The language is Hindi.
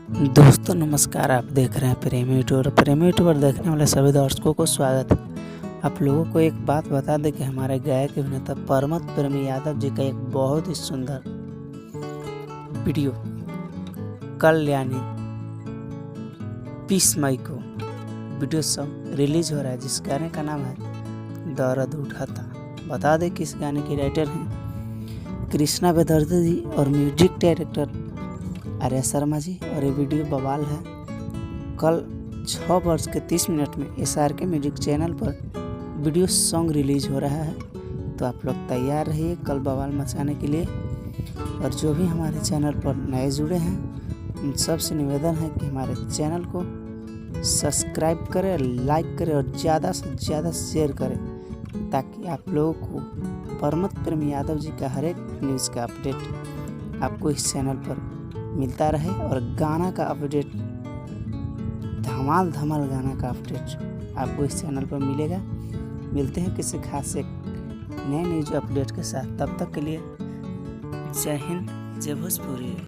दोस्तों नमस्कार। आप देख रहे हैं प्रेमी यूट्यूबर देखने वाले सभी दर्शकों को स्वागत है। आप लोगों को एक बात बता दें कि हमारे गायक अभिनेता परमत प्रेमी यादव जी का एक बहुत ही सुंदर वीडियो कल यानी 20 मई को वीडियो सॉन्ग रिलीज हो रहा है, जिस गाने का नाम है दर्द उठाता। बता दें कि इस गाने के राइटर हैं कृष्णा बेदर्जी जी और म्यूजिक डायरेक्टर आर्या शर्मा जी, और ये वीडियो बवाल है। कल 6:30 में SRK म्यूजिक चैनल पर वीडियो सॉन्ग रिलीज हो रहा है, तो आप लोग तैयार रहिए कल बवाल मचाने के लिए। और जो भी हमारे चैनल पर नए जुड़े हैं उन सब से निवेदन है कि हमारे चैनल को सब्सक्राइब करें, लाइक करें और ज़्यादा से ज़्यादा शेयर करें, ताकि आप लोगों को परमत प्रेमी यादव जी का हर एक न्यूज़ का अपडेट आपको इस चैनल पर मिलता रहे। और गाना का अपडेट, धमाल गाना का अपडेट आपको इस चैनल पर मिलेगा। मिलते हैं किसी खास एक नए न्यूज अपडेट के साथ। तब तक के लिए जय हिंद, जय भोजपुरी।